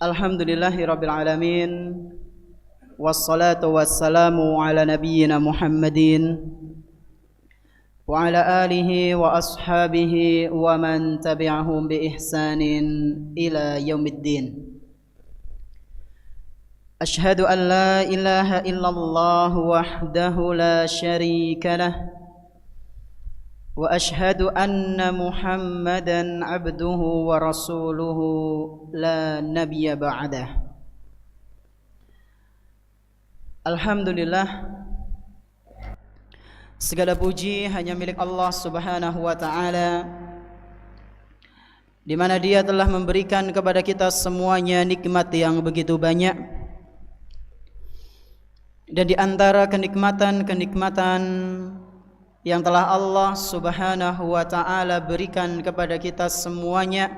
Alhamdulillahi Rabbil Alamin. Wassalatu wassalamu ala nabiyyina Muhammadin wa ala alihi wa ashabihi wa man tabi'ahum bi ihsanin ila yaumiddin. Ashhadu an la ilaha illallah wahdahu la syarika lah wa ashhadu anna Muhammadan abduhu wa rasuluhu la nabiyya ba'dah. Alhamdulillah, segala puji hanya milik Allah Subhanahu wa taala, di mana Dia telah memberikan kepada kita semuanya nikmat yang begitu banyak. Dan di antara kenikmatan-kenikmatan yang telah Allah Subhanahu wa taala berikan kepada kita semuanya,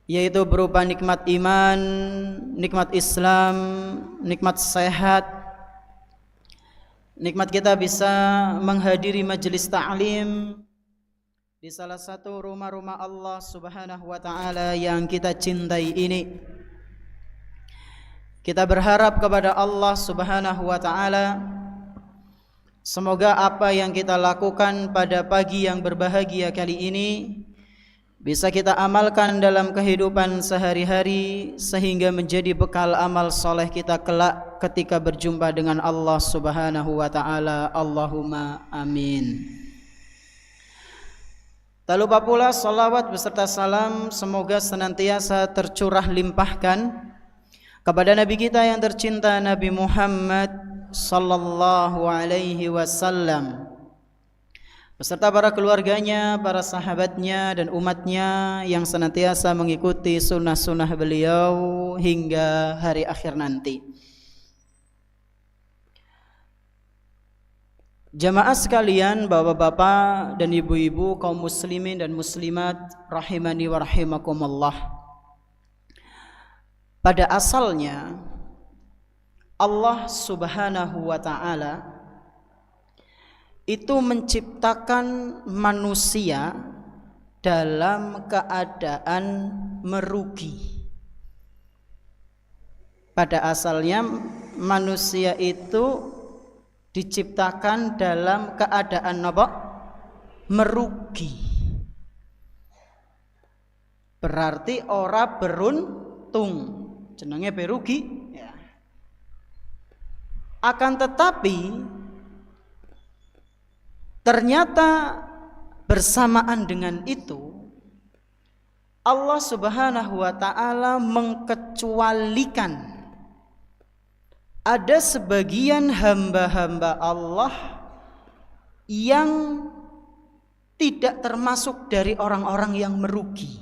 yaitu berupa nikmat iman, nikmat Islam, nikmat sehat, nikmat kita bisa menghadiri majelis ta'lim di salah satu rumah-rumah Allah Subhanahu wa taala yang kita cintai ini. Kita berharap kepada Allah Subhanahu wa taala, semoga apa yang kita lakukan pada pagi yang berbahagia kali ini bisa kita amalkan dalam kehidupan sehari-hari, sehingga menjadi bekal amal soleh kita kelak ketika berjumpa dengan Allah Subhanahu wa ta'ala. Allahumma amin. Tak lupa pula salawat beserta salam semoga senantiasa tercurah limpahkan kepada Nabi kita yang tercinta, Nabi Muhammad sallallahu alaihi wasallam, beserta para keluarganya, para sahabatnya dan umatnya yang senantiasa mengikuti sunnah-sunnah beliau hingga hari akhir nanti. Jamaah sekalian, bapak-bapak dan ibu-ibu, kaum muslimin dan muslimat rahimani wa rahimakumullah. Pada asalnya Allah Subhanahu wa ta'ala itu menciptakan manusia dalam keadaan merugi. Pada asalnya manusia itu diciptakan dalam keadaan apa? Merugi. Berarti ora beruntung, jenenge berugi ya. Akan tetapi ternyata bersamaan dengan itu Allah Subhanahu wa ta'ala mengkecualikan ada sebagian hamba-hamba Allah yang tidak termasuk dari orang-orang yang merugi.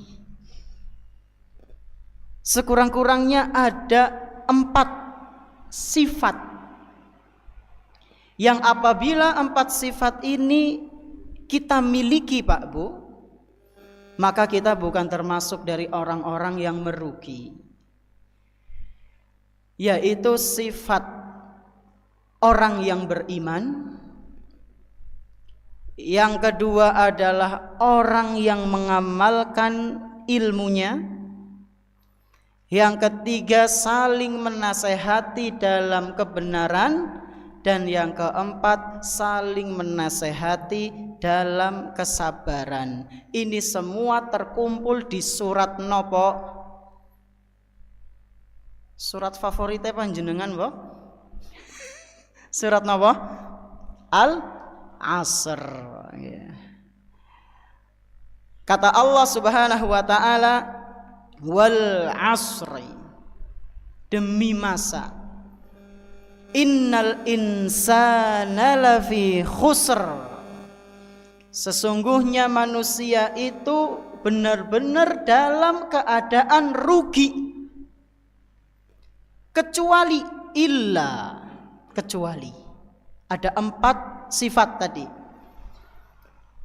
Sekurang-kurangnya ada 4 sifat yang apabila 4 sifat ini kita miliki, Pak Bu, maka kita bukan termasuk dari orang-orang yang merugi. Yaitu sifat orang yang beriman. Yang kedua adalah orang yang mengamalkan ilmunya. Yang ketiga saling menasehati dalam kebenaran. Dan yang keempat saling menasehati dalam kesabaran. Ini semua terkumpul di surat nopo? Surat favoritnya panjenengan, Bo? Surat nopo? Al-Asr. Kata Allah Subhanahu wa ta'ala, wal asri, demi masa, innal insana lafi khusr, sesungguhnya manusia itu benar-benar dalam keadaan rugi, kecuali kecuali ada 4 sifat tadi.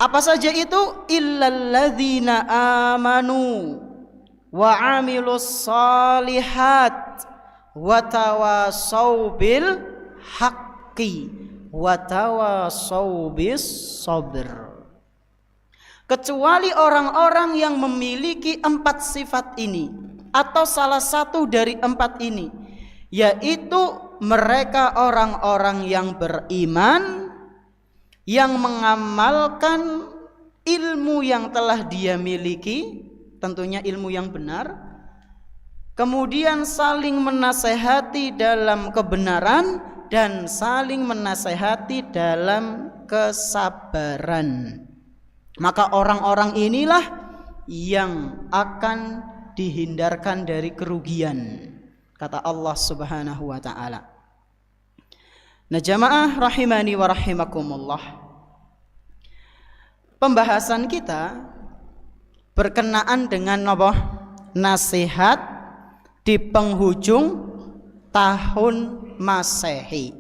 Apa saja itu? Illalladzina amanu wa amilus solihat wa tawasau bil haqqi wa tawasau bis sabr. Kecuali orang-orang yang memiliki 4 sifat ini. atau salah satu dari 4 ini, yaitu mereka orang-orang yang beriman, yang mengamalkan ilmu yang telah dia miliki, tentunya ilmu yang benar, kemudian saling menasehati dalam kebenaran dan saling menasehati dalam kesabaran. Maka orang-orang inilah yang akan dihindarkan dari kerugian, kata Allah Subhanahu wa taala. Nah, jamaah rahimani wa rahimakumullah, pembahasan kita berkenaan dengan apa? Nasihat di penghujung tahun Masehi.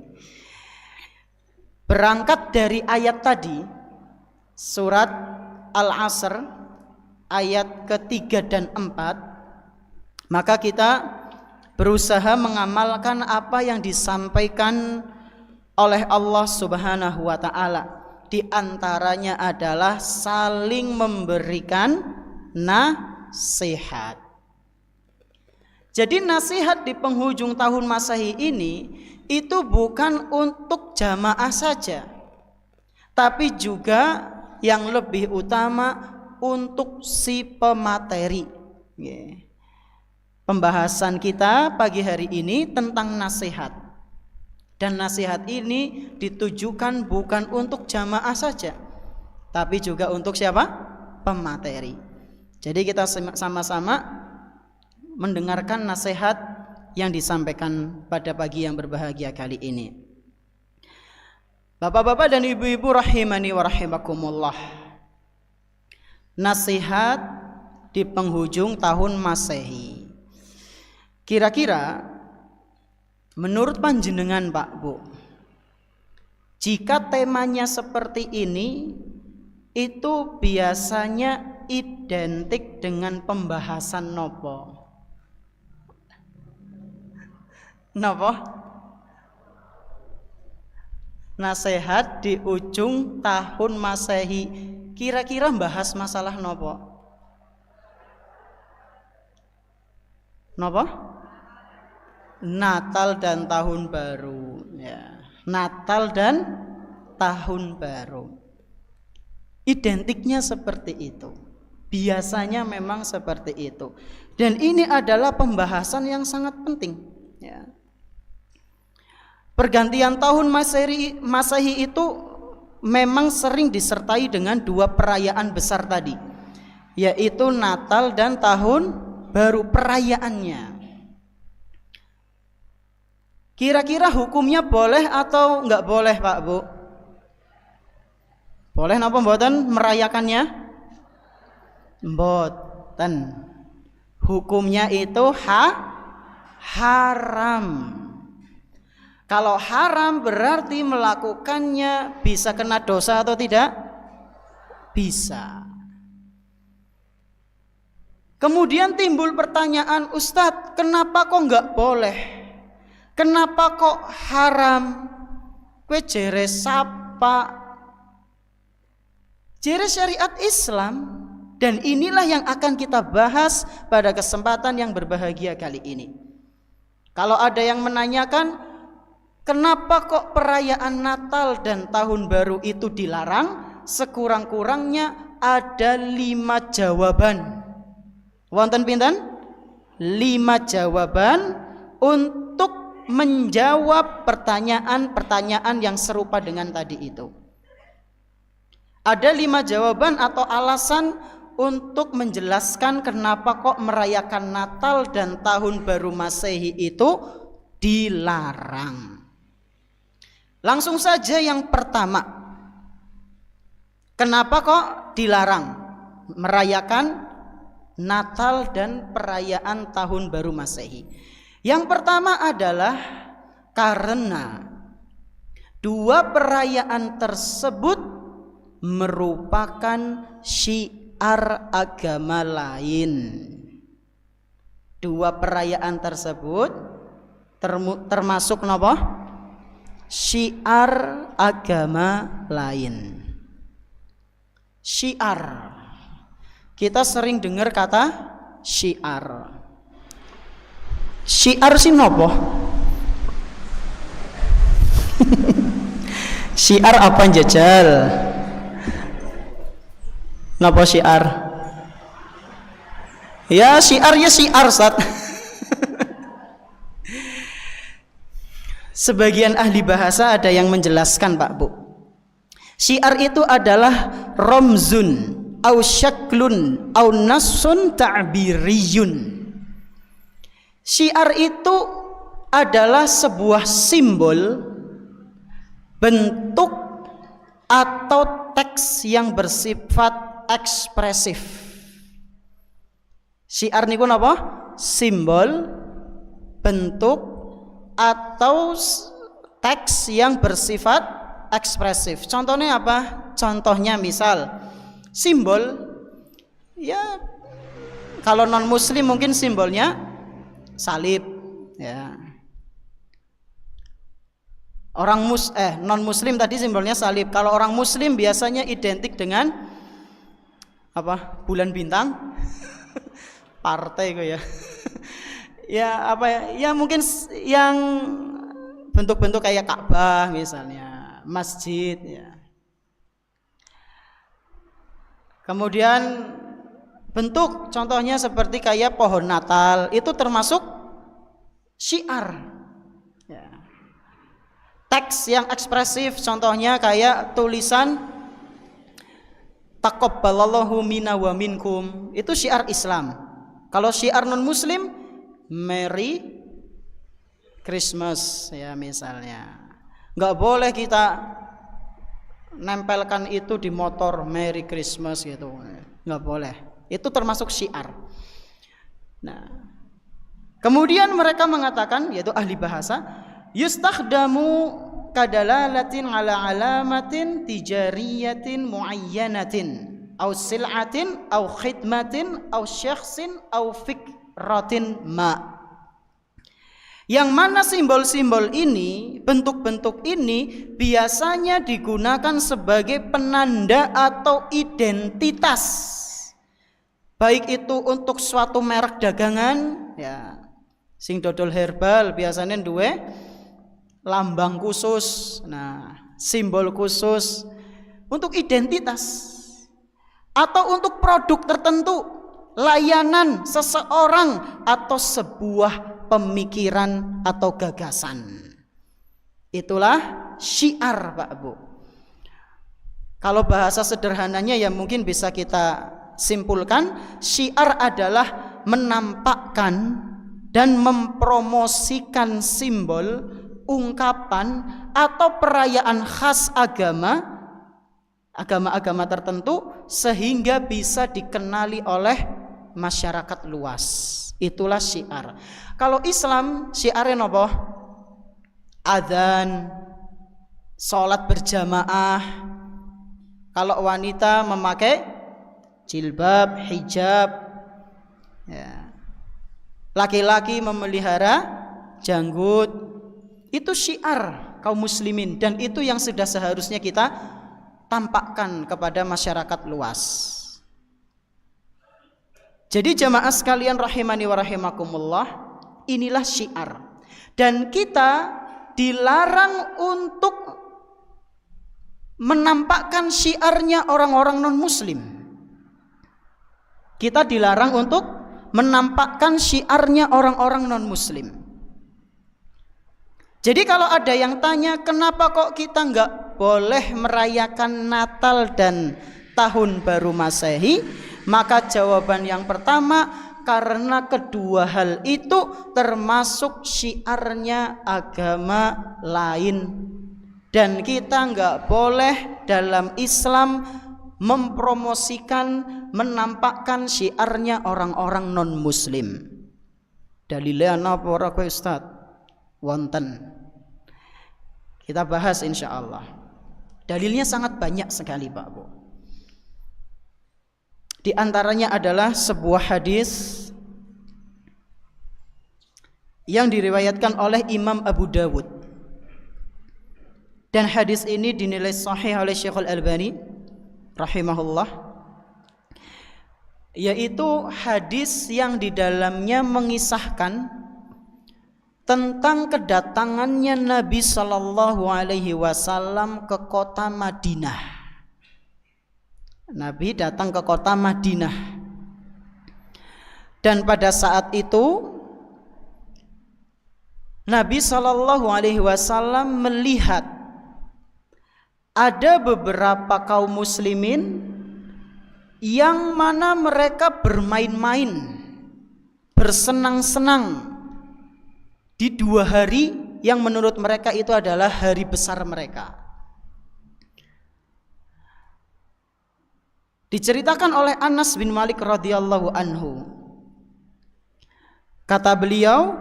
Berangkat dari ayat tadi, surat Al-Asr ayat ketiga dan 4, maka kita berusaha mengamalkan apa yang disampaikan oleh Allah Subhanahu wa taala. Di antaranya adalah saling memberikan nasihat. Jadi nasihat di penghujung tahun Masehi ini itu bukan untuk jamaah saja, tapi juga yang lebih utama untuk si pemateri. Pembahasan kita pagi hari ini tentang nasihat, dan nasihat ini ditujukan bukan untuk jamaah saja, tapi juga untuk siapa? Pemateri. Jadi kita sama-sama mendengarkan nasihat yang disampaikan pada pagi yang berbahagia kali ini. Bapak-bapak dan ibu-ibu rahimani wa rahimakumullah, nasihat di penghujung tahun Masehi. Kira-kira menurut panjenengan Pak Bu, jika temanya seperti ini, itu biasanya identik dengan pembahasan nopo? Nopo? Nasihat di ujung tahun Masehi. Kira-kira bahas masalah nopo? Nopo? Natal dan tahun baru, ya. Natal dan tahun baru. Identiknya seperti itu. Biasanya memang seperti itu. Dan ini adalah pembahasan yang sangat penting, ya. Pergantian tahun Masehi itu memang sering disertai dengan 2 perayaan besar tadi, yaitu Natal dan tahun baru perayaannya. Kira-kira hukumnya boleh atau enggak boleh Pak Bu? Boleh napa mboten merayakannya? Mboten. Hukumnya itu haram. Kalau haram berarti melakukannya bisa kena dosa atau tidak? Bisa. Kemudian timbul pertanyaan, Ustadz, kenapa kok enggak boleh? Kenapa kok haram? Kowe jere sapa? Jere syariat Islam. Dan inilah yang akan kita bahas pada kesempatan yang berbahagia kali ini. Kalau ada yang menanyakan, kenapa kok perayaan Natal dan Tahun Baru itu dilarang? Sekurang-kurangnya ada 5 jawaban. Wonten pinten? 5 jawaban untuk menjawab pertanyaan-pertanyaan yang serupa dengan tadi itu. Ada 5 jawaban atau alasan untuk menjelaskan kenapa kok merayakan Natal dan Tahun Baru Masehi itu dilarang. Langsung saja yang pertama, kenapa kok dilarang merayakan Natal dan perayaan Tahun Baru Masehi? Yang pertama adalah karena 2 perayaan tersebut merupakan syiar agama lain. 2 perayaan tersebut termasuk napa? Syiar agama lain. Syiar. Kita sering dengar kata syiar. Syiar sih nopo? Syiar apa jajal? Nopo syiar? Ya syiar Ustaz. Sebagian ahli bahasa ada yang menjelaskan Pak Bu. Syiar itu adalah romzun au syaklun au nassun ta'biriyun. Syiar itu adalah sebuah simbol, bentuk atau teks yang bersifat ekspresif. Syiar niku napa? Simbol, bentuk atau teks yang bersifat ekspresif. Contohnya apa? Contohnya misal simbol, ya kalau non muslim mungkin simbolnya salib, ya. Orang non muslim tadi simbolnya salib. Kalau orang muslim biasanya identik dengan apa? Bulan bintang. Partai kok ya. Ya apa ya? Ya mungkin yang bentuk-bentuk kayak Ka'bah misalnya, masjid ya. Kemudian bentuk contohnya seperti kayak pohon Natal, itu termasuk syiar ya. Teks yang ekspresif contohnya kayak tulisan taqabbalallahu minna wa minkum, itu syiar Islam. Kalau syiar non muslim, Merry Christmas ya misalnya. Nggak boleh kita nempelkan itu di motor Merry Christmas gitu, nggak boleh. Itu termasuk syiar. Nah, kemudian mereka mengatakan, yaitu ahli bahasa, yustakhdamu kadalalatin ala alamatin tijariyatin muayyanatin au sil'atin au khidmatin au syakhsin au fikratin ma. Yang mana simbol-simbol ini, bentuk-bentuk ini biasanya digunakan sebagai penanda atau identitas, baik itu untuk suatu merek dagangan ya, sing dodol herbal biasanya duwe lambang khusus, nah simbol khusus untuk identitas, atau untuk produk tertentu, layanan seseorang atau sebuah pemikiran atau gagasan. Itulah syiar Pak Bu. Kalau bahasa sederhananya ya mungkin bisa kita simpulkan, syiar adalah menampakkan dan mempromosikan simbol, ungkapan atau perayaan khas agama-agama tertentu sehingga bisa dikenali oleh masyarakat luas. Itulah syiar. Kalau Islam syiarnya apa? Adzan, sholat berjamaah. Kalau wanita memakai jilbab, hijab ya. Laki-laki memelihara janggut. Itu syiar kaum muslimin, dan itu yang sudah seharusnya kita tampakkan kepada masyarakat luas. Jadi jamaah sekalian rahimani wa rahimakumullah, inilah syiar. Dan kita dilarang untuk menampakkan syiarnya orang-orang non muslim. Kita dilarang untuk menampakkan syiarnya orang-orang non muslim. Jadi kalau ada yang tanya, kenapa kok kita nggak boleh merayakan Natal dan Tahun Baru Masehi? Maka jawaban yang pertama, karena kedua hal itu termasuk syiarnya agama lain, dan kita nggak boleh dalam Islam mempromosikan, menampakkan syiarnya orang-orang non muslim. Dalilnya napa ora kowe Ustaz? Wonten. Kita bahas insya Allah. Dalilnya sangat banyak sekali Pak Bu. Di antaranya adalah sebuah hadis yang diriwayatkan oleh Imam Abu Dawud, dan hadis ini dinilai sahih oleh Syekhul Albani rahimahullah, yaitu hadis yang di dalamnya mengisahkan tentang kedatangannya Nabi Sallallahu Alaihi Wasallam ke kota Madinah. Nabi datang ke kota Madinah, dan pada saat itu Nabi Sallallahu Alaihi Wasallam melihat ada beberapa kaum muslimin yang mana mereka bermain-main, bersenang-senang di 2 hari yang menurut mereka itu adalah hari besar mereka. Diceritakan oleh Anas bin Malik radhiyallahu anhu, kata beliau,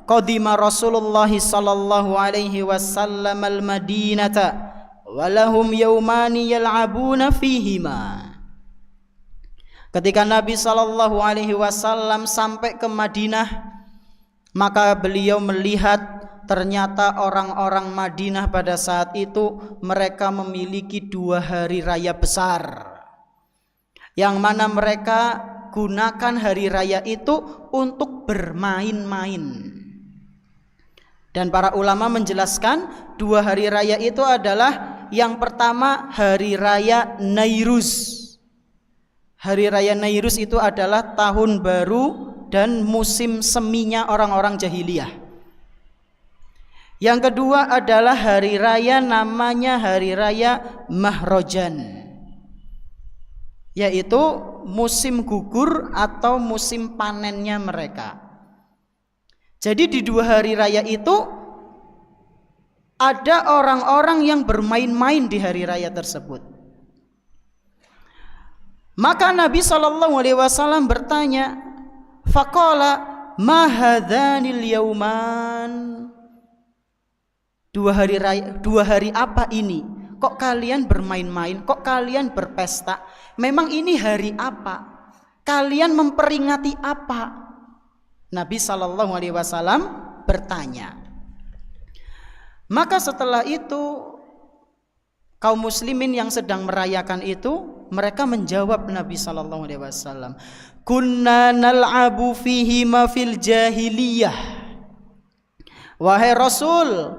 qadima Rasulullah sallallahu alaihi wasallam al-Madinata wa lahum yawmani yal'abuna fihima. Ketika Nabi sallallahu alaihi wasallam sampai ke Madinah, maka beliau melihat ternyata orang-orang Madinah pada saat itu mereka memiliki 2 hari raya besar, yang mana mereka gunakan hari raya itu untuk bermain-main. Dan para ulama menjelaskan 2 hari raya itu adalah yang pertama hari raya Nairuz. Hari raya Nairuz itu adalah tahun baru dan musim seminya orang-orang jahiliyah. Yang kedua adalah hari raya namanya hari raya Mahrojan, yaitu musim gugur atau musim panennya mereka. Jadi di 2 hari raya itu ada orang-orang yang bermain-main di hari raya tersebut. Maka Nabi sallallahu alaihi wasallam bertanya, faqala ma hadzanil yauman, 2 hari raya, 2 hari apa ini? Kok kalian bermain-main? Kok kalian berpesta? Memang ini hari apa? Kalian memperingati apa? Nabi sallallahu alaihi wasallam bertanya. Maka setelah itu kaum muslimin yang sedang merayakan itu mereka menjawab Nabi sallallahu alaihi wasallam, kunna nal'abu fihi ma fil jahiliyah. Wahai Rasul,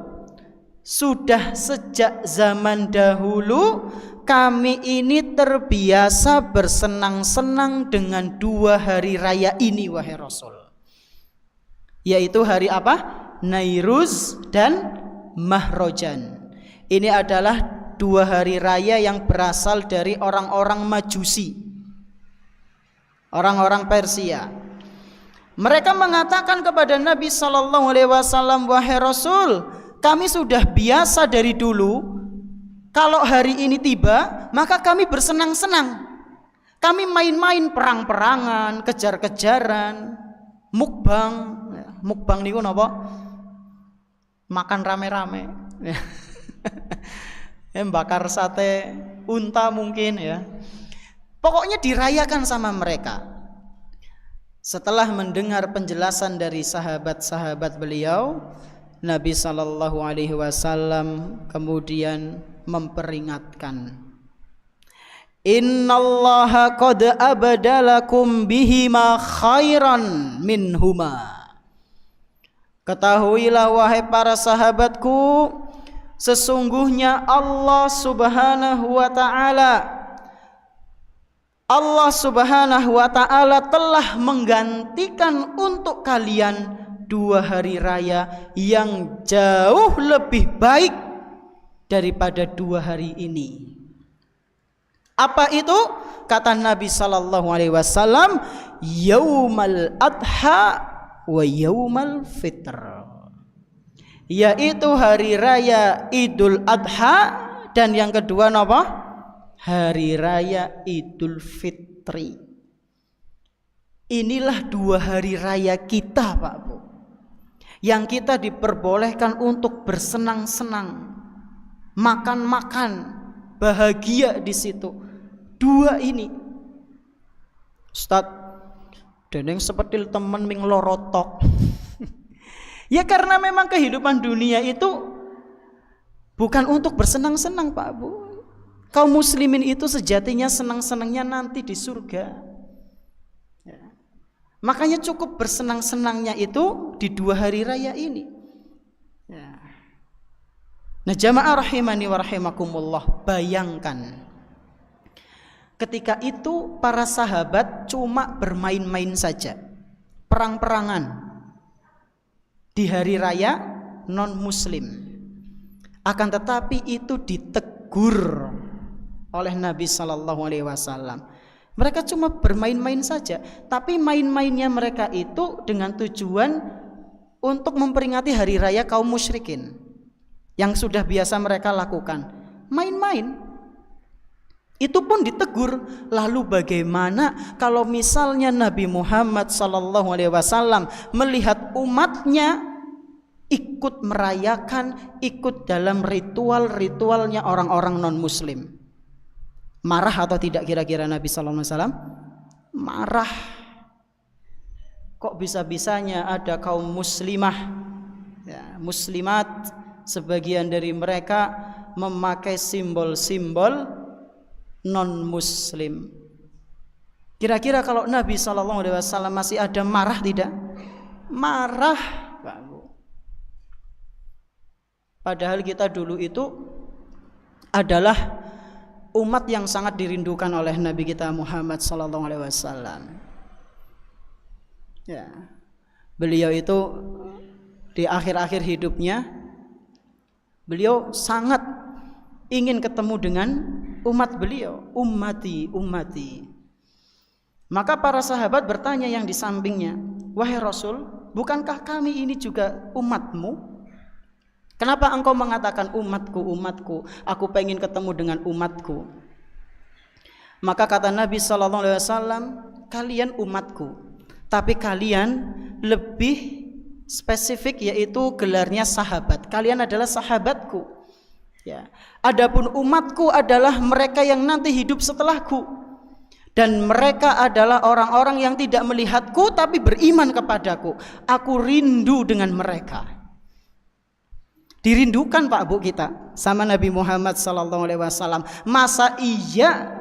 sudah sejak zaman dahulu kami ini terbiasa bersenang-senang dengan 2 hari raya ini wahai Rasul. Yaitu hari apa? Nairuz dan Mahrojan. Ini adalah 2 hari raya yang berasal dari orang-orang Majusi, orang-orang Persia. Mereka mengatakan kepada Nabi sallallahu alaihi wasallam, wahai Rasul, kami sudah biasa dari dulu kalau hari ini tiba maka kami bersenang-senang. Kami main-main, perang-perangan, kejar-kejaran, mukbang. Mukbang niku napa? Makan rame-rame. Bakar sate unta mungkin ya. Pokoknya dirayakan sama mereka. Setelah mendengar penjelasan dari sahabat-sahabat beliau, Nabi sallallahu alaihi wasallam kemudian memperingatkan, innallaha qad abdalakum bihima khairan minhuma. Ketahuilah wahai para sahabatku, sesungguhnya Allah Subhanahu wa ta'ala telah menggantikan untuk kalian 2 hari raya yang jauh lebih baik daripada 2 hari ini. Apa itu? Kata Nabi sallallahu alaihi wasallam, yaumal adha wa yaumal fitr, yaitu hari raya Idul Adha dan yang kedua apa? Hari raya Idul Fitri. Inilah 2 hari raya kita Pak Bu, yang kita diperbolehkan untuk bersenang-senang, makan-makan, bahagia di situ. 2 ini Ustaz deneng seperti temen ming lorotok. Ya karena memang kehidupan dunia itu bukan untuk bersenang-senang Pak Bu. Kaum muslimin itu sejatinya senang-senangnya nanti di surga ya. Makanya cukup bersenang-senangnya itu di 2 hari raya ini. Nah, jamaah rahimani wa rahimakumullah, bayangkan ketika itu para sahabat cuma bermain-main saja, perang-perangan di hari raya non-muslim. Akan tetapi itu ditegur oleh Nabi Sallallahu Alaihi Wasallam. Mereka cuma bermain-main saja, tapi main-mainnya mereka itu dengan tujuan untuk memperingati hari raya kaum musyrikin yang sudah biasa mereka lakukan, main-main. Itu pun ditegur. Lalu bagaimana kalau misalnya Nabi Muhammad sallallahu alaihi wasallam melihat umatnya ikut merayakan, ikut dalam ritual-ritualnya orang-orang non-muslim? Marah atau tidak kira-kira Nabi sallallahu alaihi wasallam? Marah. Kok bisa-bisanya ada kaum muslimah, ya, muslimat, sebagian dari mereka memakai simbol-simbol non-muslim. Kira-kira kalau Nabi SAW masih ada, marah tidak? Marah. Padahal kita dulu itu adalah umat yang sangat dirindukan oleh Nabi kita Muhammad SAW. Ya, beliau itu di akhir-akhir hidupnya beliau sangat ingin ketemu dengan umat beliau, ummati, ummati. Maka para sahabat bertanya yang di sampingnya, wahai Rasul, bukankah kami ini juga umatmu? Kenapa engkau mengatakan umatku, umatku? Aku pengen ketemu dengan umatku. Maka kata Nabi SAW, kalian umatku, tapi kalian lebih spesifik, yaitu gelarnya sahabat. Kalian adalah sahabatku, ya. Adapun umatku adalah mereka yang nanti hidup setelahku, dan mereka adalah orang-orang yang tidak melihatku tapi beriman kepadaku. Aku rindu dengan mereka. Dirindukan Pak Bu kita sama Nabi Muhammad SAW. Masa iya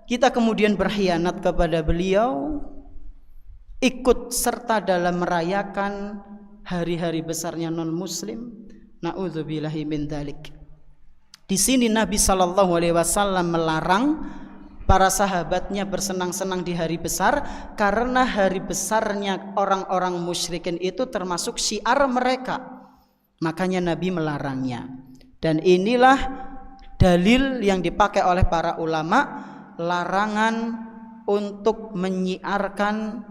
kita kemudian berkhianat kepada beliau, ikut serta dalam merayakan hari-hari besarnya non-muslim? Na'udzubillahi min dzalik. Di sini Nabi SAW melarang para sahabatnya bersenang-senang di hari besar, karena hari besarnya orang-orang musyrikin itu termasuk syiar mereka. Makanya Nabi melarangnya. Dan inilah dalil yang dipakai oleh para ulama, larangan untuk menyiarkan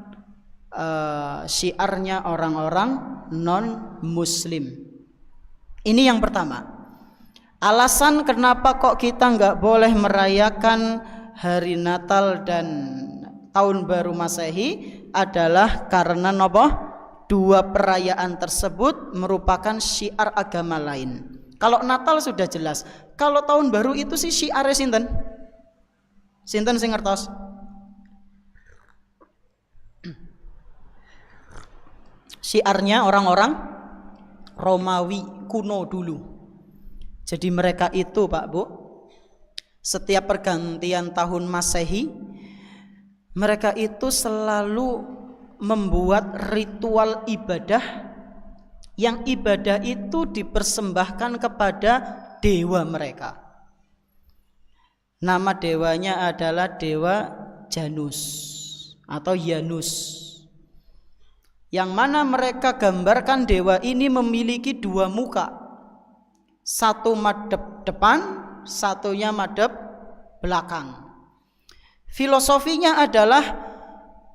syiarnya orang-orang non-muslim. Ini yang pertama. Alasan kenapa kok kita nggak boleh merayakan hari Natal dan Tahun Baru Masehi adalah karena dua perayaan tersebut merupakan syiar agama lain. Kalau Natal sudah jelas, kalau Tahun Baru itu sih syiarnya sinten? Sinten sing ngertos? Syiarnya orang-orang Romawi kuno dulu. Jadi mereka itu Pak Bu, setiap pergantian tahun Masehi, mereka itu selalu membuat ritual ibadah, yang ibadah itu dipersembahkan kepada dewa mereka. Nama dewanya adalah dewa Janus atau Janus, yang mana mereka gambarkan dewa ini memiliki dua muka, satu madep depan, satunya madep belakang. Filosofinya adalah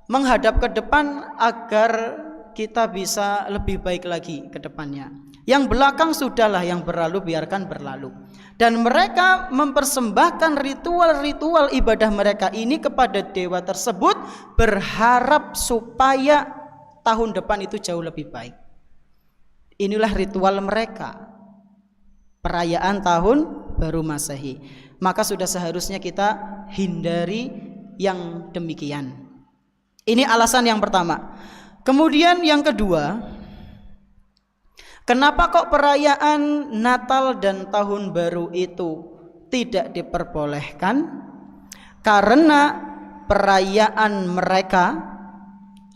menghadap ke depan agar kita bisa lebih baik lagi ke depannya. Yang belakang sudahlah, yang berlalu biarkan berlalu. Dan mereka mempersembahkan ritual-ritual ibadah mereka ini kepada dewa tersebut, berharap supaya tahun depan itu jauh lebih baik. Inilah ritual mereka, perayaan Tahun Baru Masehi. Maka sudah seharusnya kita hindari yang demikian. Ini alasan yang pertama. Kemudian yang kedua, kenapa kok perayaan Natal dan Tahun Baru itu tidak diperbolehkan? Karena perayaan mereka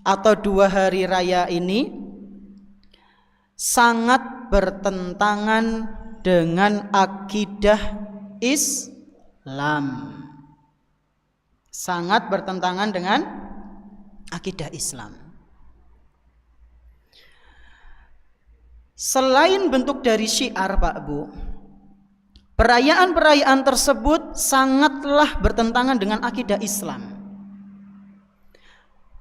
atau dua hari raya ini sangat bertentangan dengan akidah Islam. Sangat bertentangan dengan akidah Islam. Selain bentuk dari syiar, Pak Bu, perayaan-perayaan tersebut sangatlah bertentangan dengan akidah Islam.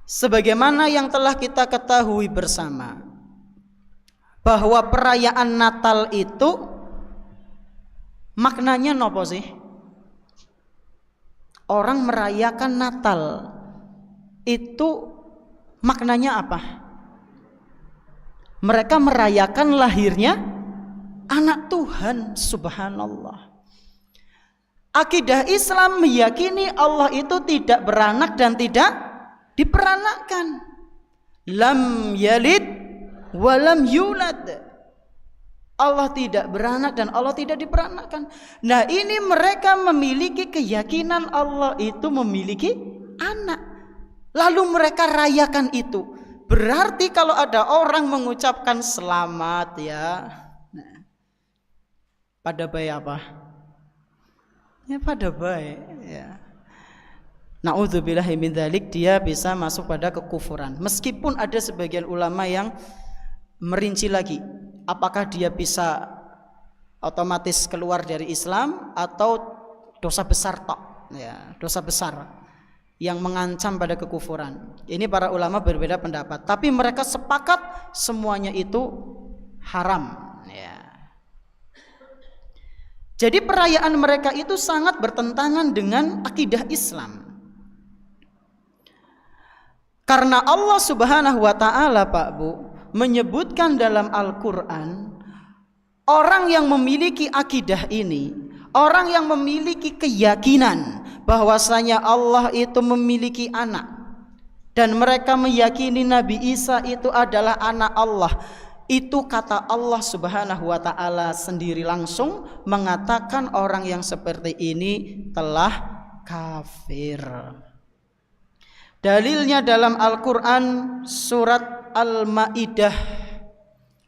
Sebagaimana yang telah kita ketahui bersama, bahwa perayaan Natal itu maknanya nopo sih? Orang merayakan Natal itu maknanya apa? Mereka merayakan lahirnya anak Tuhan, subhanallah. Akidah Islam meyakini Allah itu tidak beranak dan tidak diperanakkan. Lam yalid walam yulad. Allah tidak beranak dan Allah tidak diperanakkan. Nah, ini mereka memiliki keyakinan Allah itu memiliki anak. Lalu mereka rayakan itu. Berarti kalau ada orang mengucapkan selamat ya, nah, pada baik apa? Ya pada baik ya. Na'udzubillahi min dzalik, dia bisa masuk pada kekufuran. Meskipun ada sebagian ulama yang merinci lagi, apakah dia bisa otomatis keluar dari Islam atau dosa besar tok ya, dosa besar yang mengancam pada kekufuran. Ini para ulama berbeda pendapat, tapi mereka sepakat semuanya itu haram ya. Jadi perayaan mereka itu sangat bertentangan dengan akidah Islam. Karena Allah Subhanahu wa taala, Pak Bu, menyebutkan dalam Al-Qur'an, orang yang memiliki akidah ini, orang yang memiliki keyakinan bahwasanya Allah itu memiliki anak dan mereka meyakini Nabi Isa itu adalah anak Allah, itu kata Allah Subhanahu wa taala sendiri langsung mengatakan orang yang seperti ini telah kafir. Dalilnya dalam Al-Qur'an surat Al-Maidah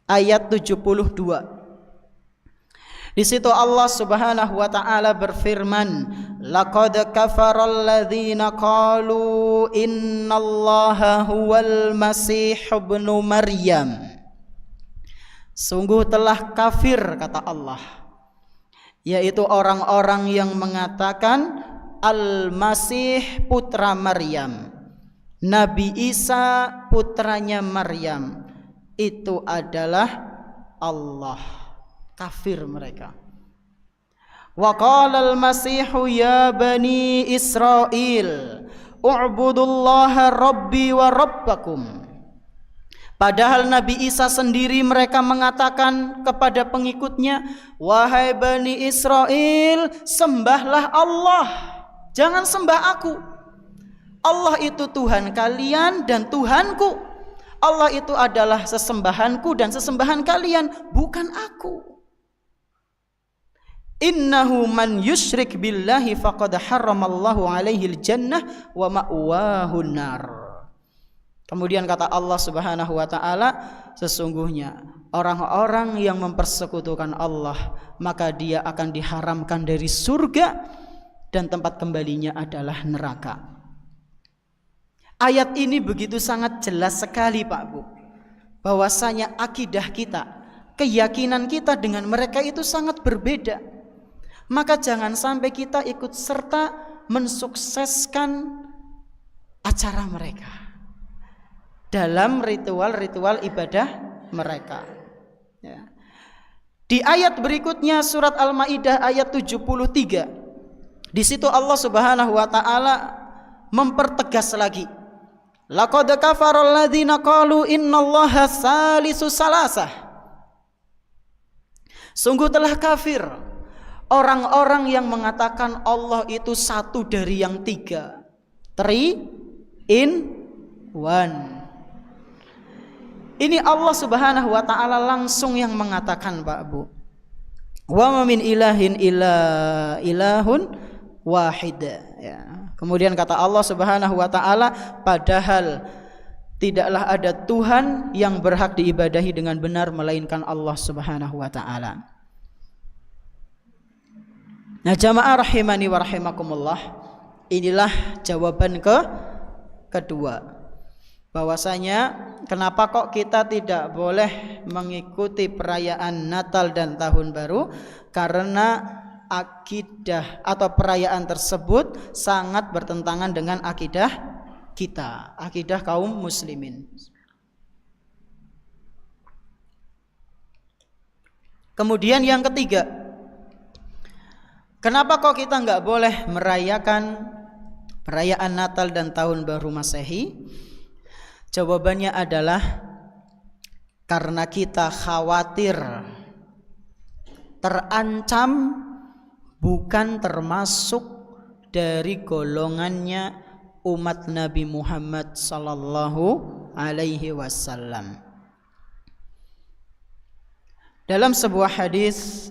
ayat 72. Di situ Allah Subhanahu wa taala berfirman, laqad kafaral ladzina qalu innallaha huwal masih ibnu Maryam. Sungguh telah kafir, kata Allah, yaitu orang-orang yang mengatakan Al-Masih putra Maryam, Nabi Isa putranya Maryam itu adalah Allah. Kafir mereka. Wa qala al-masihu ya bani Israel u'budullaha rabbi wa rabbakum. Padahal Nabi Isa sendiri mereka mengatakan kepada pengikutnya, wahai bani Israel, sembahlah Allah, jangan sembah aku. Allah itu Tuhan kalian dan Tuhanku. Allah itu adalah sesembahanku dan sesembahan kalian, bukan aku. Innahu man yusyrik billahi faqad harramallahu alaihi al-jannah wa ma'wahun nar. Kemudian kata Allah Subhanahu wa taala, sesungguhnya orang-orang yang mempersekutukan Allah, maka dia akan diharamkan dari surga dan tempat kembalinya adalah neraka. Ayat ini begitu sangat jelas sekali, Pak Bu, bahwasanya akidah kita, keyakinan kita dengan mereka itu sangat berbeda. Maka jangan sampai kita ikut serta mensukseskan acara mereka dalam ritual-ritual ibadah mereka ya. Di ayat berikutnya surat Al-Maidah ayat 73, di situ Allah Subhanahu wa taala mempertegas lagi, laqad kafaral ladzina qalu innallaha salisu salasah. Sungguh telah kafir orang-orang yang mengatakan Allah itu satu dari yang tiga, 3 in 1. Ini Allah Subhanahu wa taala langsung yang mengatakan, Pak Bu, wa ma min ilahin illa ilahun wahid ya. Kemudian kata Allah Subhanahu wa taala, padahal tidaklah ada Tuhan yang berhak diibadahi dengan benar melainkan Allah Subhanahu wa taala. Nah, jamaah rahimani wa rahimakumullah, inilah jawaban kedua. Bahwasanya kenapa kok kita tidak boleh mengikuti perayaan Natal dan Tahun Baru? Karena akidah atau perayaan tersebut sangat bertentangan dengan akidah kita, akidah kaum muslimin. Kemudian yang ketiga, kenapa kok kita nggak boleh merayakan perayaan Natal dan Tahun Baru Masehi? Jawabannya adalah karena kita khawatir terancam bukan termasuk dari golongannya umat Nabi Muhammad sallallahu alaihi wasallam. Dalam sebuah hadis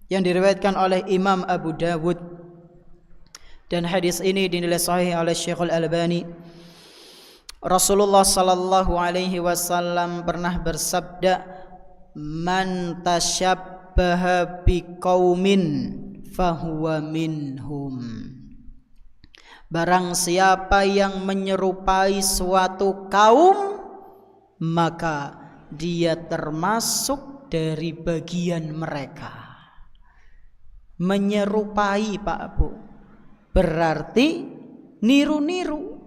yang diriwayatkan oleh Imam Abu Dawud, dan hadis ini dinilai sahih oleh Syekhul Albani, Rasulullah sallallahu alaihi wasallam pernah bersabda, "Man tasyabbaha biqaumin fahuwa minhum." Barang siapa yang menyerupai suatu kaum, maka dia termasuk dari bagian mereka. Menyerupai, Pak Bu, berarti niru-niru.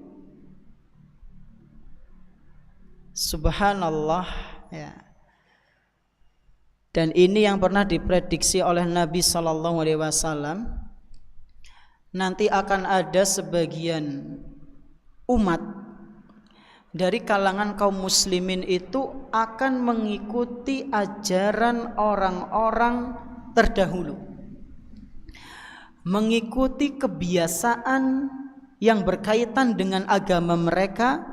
Subhanallah, ya. Dan ini yang pernah diprediksi oleh Nabi sallallahu alaihi wasallam, nanti akan ada sebagian umat dari kalangan kaum muslimin itu akan mengikuti ajaran orang-orang terdahulu, mengikuti kebiasaan yang berkaitan dengan agama mereka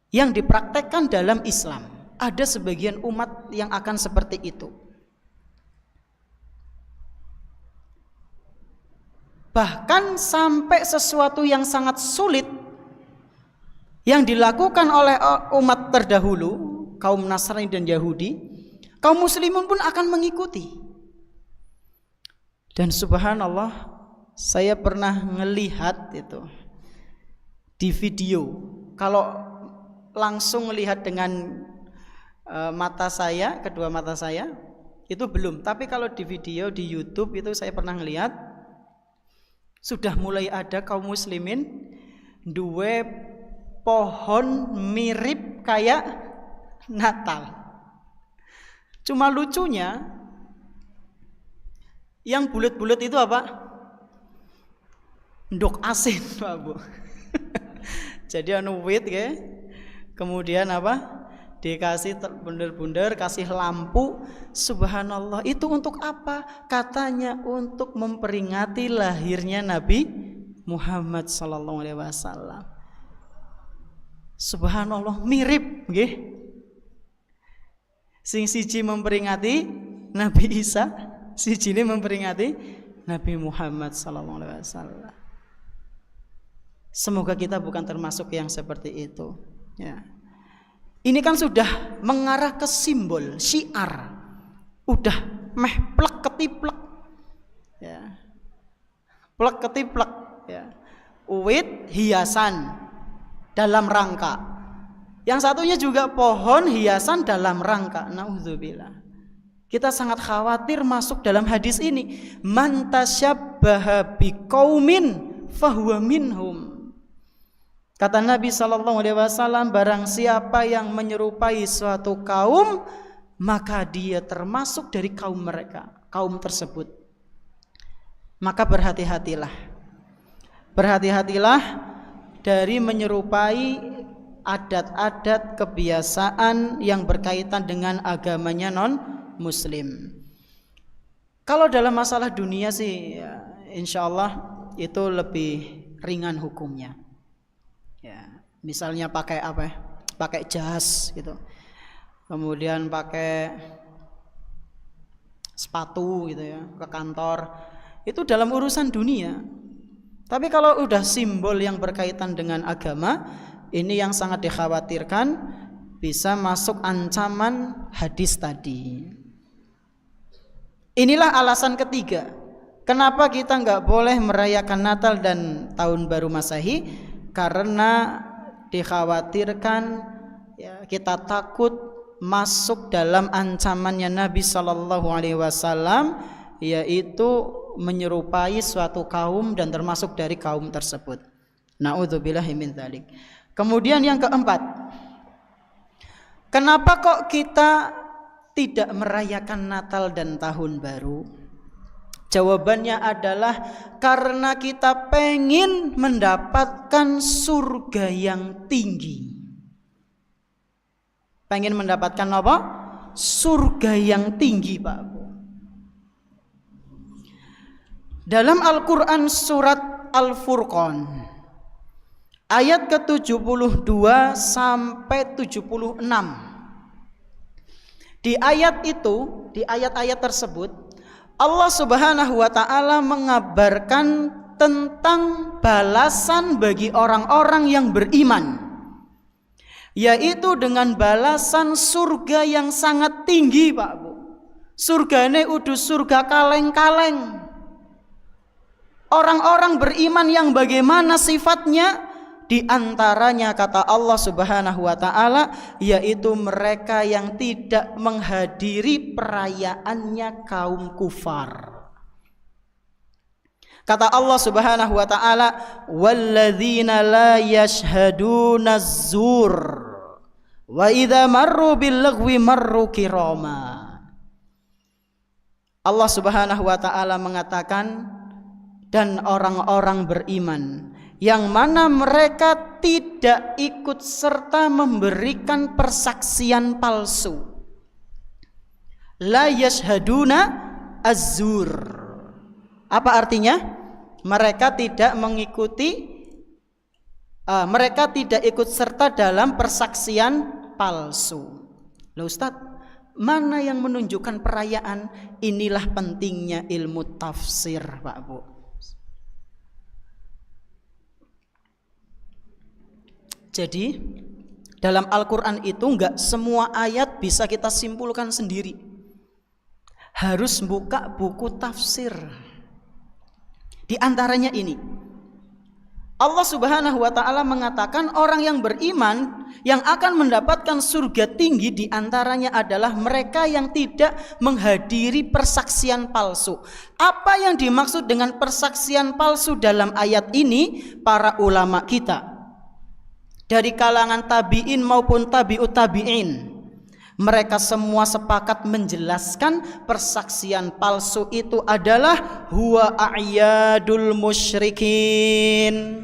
yang dipraktekkan dalam Islam. Ada sebagian umat yang akan seperti itu. Bahkan sampai sesuatu yang sangat sulit yang dilakukan oleh umat terdahulu, kaum Nasrani dan Yahudi, kaum muslimin pun akan mengikuti. Dan subhanallah, saya pernah melihat itu di video. Kalau langsung melihat dengan mata saya, kedua mata saya, itu belum. Tapi kalau di video di YouTube itu saya pernah melihat, sudah mulai ada kaum muslimin duwe pohon mirip kayak Natal. Cuma lucunya yang bulat-bulat itu apa? Ndok asin, Pak Bu. Jadi anu wit ya. Kemudian apa? Dikasih bunder-bunder, kasih lampu. Subhanallah, itu untuk apa? Katanya untuk memperingati lahirnya Nabi Muhammad sallallahu alaihi wasallam. Subhanallah, mirip nggih. Sing siji memperingati Nabi Isa, siji ini memperingati Nabi Muhammad sallallahu alaihi wasallam. Semoga kita bukan termasuk yang seperti itu, ya. Ini kan sudah mengarah ke simbol, syiar. Udah meh plek ketiplek. Ya. Plek ketiplek, ya. Uwit hiasan dalam rangka. Yang satunya juga pohon hiasan dalam rangka. Nauzubillah. Kita sangat khawatir masuk dalam hadis ini. Man tasyabbaha biqaumin fahuwa minhum. Kata Nabi SAW, barang siapa yang menyerupai suatu kaum, maka dia termasuk dari kaum mereka, kaum tersebut. Maka berhati-hatilah. Berhati-hatilah dari menyerupai adat-adat kebiasaan yang berkaitan dengan agamanya non-muslim. Kalau dalam masalah dunia sih, ya, insya Allah itu lebih ringan hukumnya. Ya, misalnya pakai apa? Pakai jas gitu. Kemudian pakai sepatu gitu ya ke kantor. Itu dalam urusan dunia. Tapi kalau udah simbol yang berkaitan dengan agama, ini yang sangat dikhawatirkan bisa masuk ancaman hadis tadi. Inilah alasan ketiga, kenapa kita nggak boleh merayakan Natal dan Tahun Baru Masehi, karena dikhawatirkan ya, kita takut masuk dalam ancamannya Nabi Shallallahu Alaihi Wasallam, yaitu menyerupai suatu kaum dan termasuk dari kaum tersebut. Na'udzubillahi min dzalik. Kemudian yang keempat, kenapa kok kita tidak merayakan Natal dan Tahun Baru? Jawabannya adalah karena kita pengen mendapatkan surga yang tinggi. Pengen mendapatkan apa? Surga yang tinggi, Pak Bu. Dalam Al-Quran surat Al-Furqan ayat ke-72 sampai 76. Di ayat itu, di ayat-ayat tersebut, Allah Subhanahu wa taala mengabarkan tentang balasan bagi orang-orang yang beriman, yaitu dengan balasan surga yang sangat tinggi, Pak Bu. Surgane udah surga kaleng-kaleng. Orang-orang beriman yang bagaimana sifatnya? Di antaranya kata Allah Subhanahu wa taala, yaitu mereka yang tidak menghadiri perayaannya kaum kufar. Kata Allah Subhanahu wa taala, walladzina la yashhaduna az-zur wa idza marru bil lagwi marru kirama. Allah Subhanahu wa taala mengatakan, dan orang-orang beriman yang mana mereka tidak ikut serta memberikan persaksian palsu. La yashhaduna az-zur. Apa artinya? Mereka tidak mengikuti, mereka tidak ikut serta dalam persaksian palsu. Loh Ustaz, mana yang menunjukkan perayaan? Inilah pentingnya ilmu tafsir, Pak Bu. Jadi dalam Al-Quran itu enggak semua ayat bisa kita simpulkan sendiri. Harus buka buku tafsir. Di antaranya ini, Allah Subhanahu wa taala mengatakan orang yang beriman yang akan mendapatkan surga tinggi, di antaranya adalah mereka yang tidak menghadiri persaksian palsu. Apa yang dimaksud dengan persaksian palsu dalam ayat ini? Para ulama kita dari kalangan tabi'in maupun tabi'ut tabi'in, mereka semua sepakat menjelaskan persaksian palsu itu adalah huwa a'yadul musyrikin.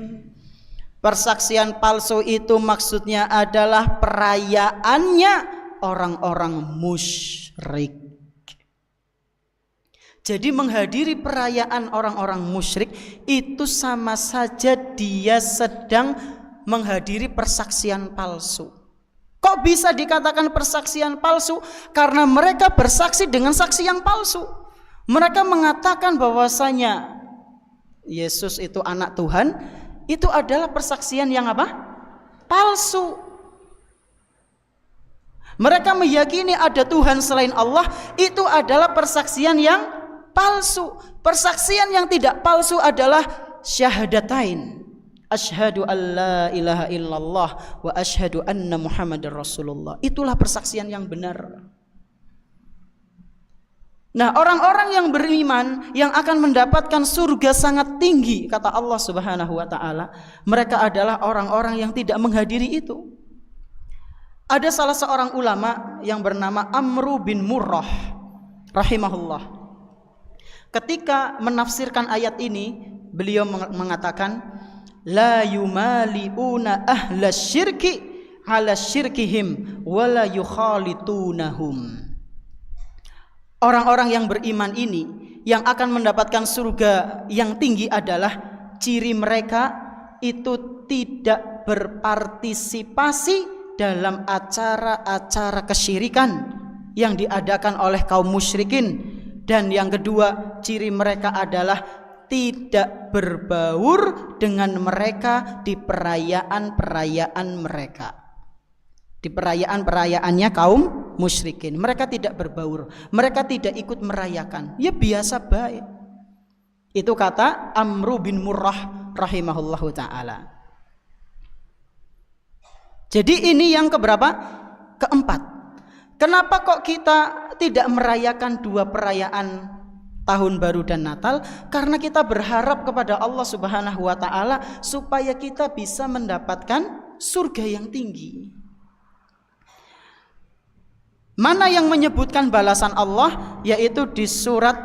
Persaksian palsu itu maksudnya adalah perayaannya orang-orang musyrik. Jadi menghadiri perayaan orang-orang musyrik itu sama saja dia sedang menghadiri persaksian palsu. Kok bisa dikatakan persaksian palsu? Karena mereka bersaksi dengan saksi yang palsu. Mereka mengatakan bahwasanya Yesus itu anak Tuhan. Itu adalah persaksian yang apa? Palsu. Mereka meyakini ada Tuhan selain Allah. Itu adalah persaksian yang palsu. Persaksian yang tidak palsu adalah syahadatain. Asyhadu an la ilaha illallah wa asyhadu anna Muhammadar Rasulullah. Itulah persaksian yang benar. Nah, orang-orang yang beriman yang akan mendapatkan surga sangat tinggi, kata Allah Subhanahu wa taala, mereka adalah orang-orang yang tidak menghadiri itu. Ada salah seorang ulama yang bernama Amru bin Murrah rahimahullah. Ketika menafsirkan ayat ini, beliau mengatakan, la yumaliuna ahla syirki ala syirkihim wala yukhalitunahum. Orang-orang yang beriman ini yang akan mendapatkan surga yang tinggi adalah ciri mereka itu tidak berpartisipasi dalam acara-acara kesyirikan yang diadakan oleh kaum musyrikin. Dan yang kedua, ciri mereka adalah tidak berbaur dengan mereka di perayaan-perayaan mereka. di perayaan-perayaannya kaum musyrikin. Mereka tidak berbaur, mereka tidak ikut merayakan, ya biasa baik. Itu kata Amru bin Murrah rahimahullahu ta'ala. Jadi ini yang keberapa? Keempat. Kenapa kok kita tidak merayakan dua perayaan Tahun Baru dan Natal? Karena kita berharap kepada Allah Subhanahu wa ta'ala supaya kita bisa mendapatkan surga yang tinggi. Mana yang menyebutkan balasan Allah? Yaitu di surat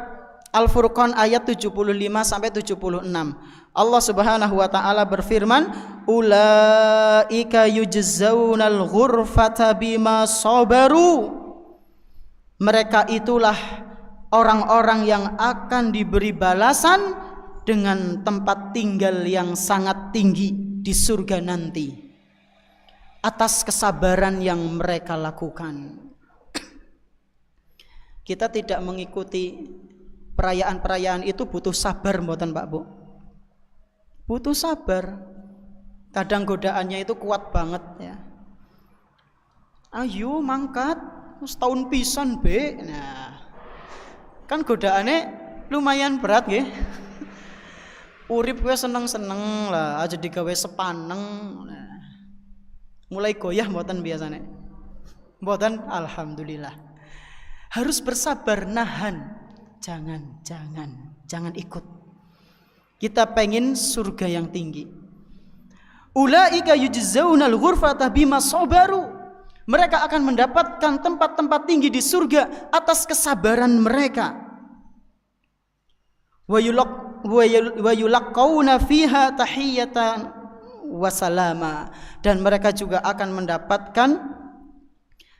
Al-Furqan ayat 75 sampai 76. Allah Subhanahu wa taala berfirman, "Ulaika yujzaunal ghurfata bima sabaru." Mereka itulah orang-orang yang akan diberi balasan dengan tempat tinggal yang sangat tinggi di surga nanti atas kesabaran yang mereka lakukan. Kita tidak mengikuti perayaan-perayaan itu butuh sabar mboten Pak Bu? Butuh sabar. Kadang godaannya itu kuat banget ya. Ayo mangkat, setahun pisan be. Nah, kan godaannya lumayan berat nggih. Urip gue seneng-seneng lah, aja digawe sepaneng. Nah, mulai goyah mboten biasanya. Mboten, alhamdulillah. Harus bersabar, nahan, jangan ikut. Kita pengen surga yang tinggi. Ulaika yujzaunal ghurfata bima sabaru. Mereka akan mendapatkan tempat-tempat tinggi di surga atas kesabaran mereka. Wa yulaqauna fiha tahiyatan wa salama. Dan mereka juga akan mendapatkan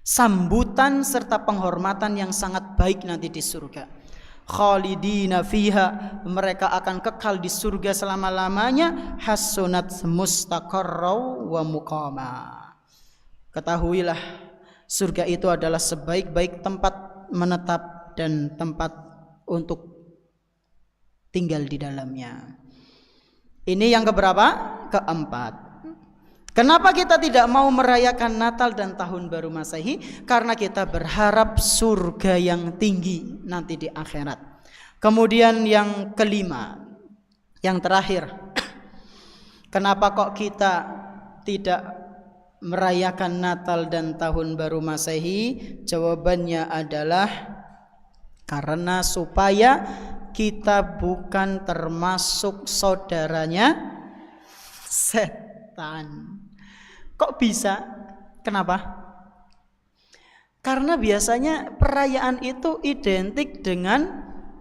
sambutan serta penghormatan yang sangat baik nanti di surga. Khalidina fiha, mereka akan kekal di surga selama-lamanya. Hasunat mustaqarrau wa muqama. Ketahuilah surga itu adalah sebaik-baik tempat menetap dan tempat untuk tinggal di dalamnya. Ini yang keberapa? Keempat. Kenapa kita tidak mau merayakan Natal dan Tahun Baru Masehi? Karena kita berharap surga yang tinggi nanti di akhirat. Kemudian yang kelima, yang terakhir, kenapa kok kita tidak merayakan Natal dan Tahun Baru Masehi? Jawabannya adalah karena supaya kita bukan termasuk saudaranya setan. Kok bisa? Kenapa? Karena biasanya perayaan itu identik dengan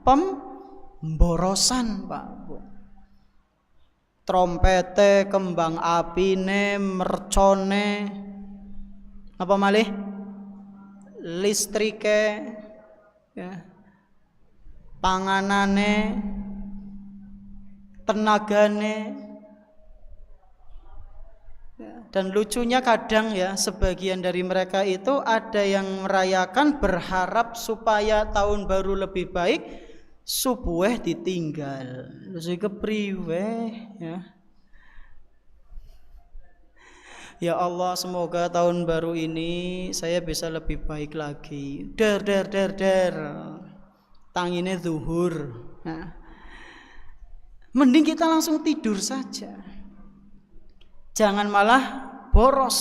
pemborosan, Pak Bu. Trompete, kembang apine, mercone, apa malih? Listrike, ya. Panganane, tenagane. Dan lucunya kadang ya, sebagian dari mereka itu ada yang merayakan berharap supaya tahun baru lebih baik, subuh ditinggal. Terus kepriwe ya. Ya Allah, semoga tahun baru ini saya bisa lebih baik lagi. Der. Tangine zuhur. Nah, mending kita langsung tidur saja. Jangan malah boros.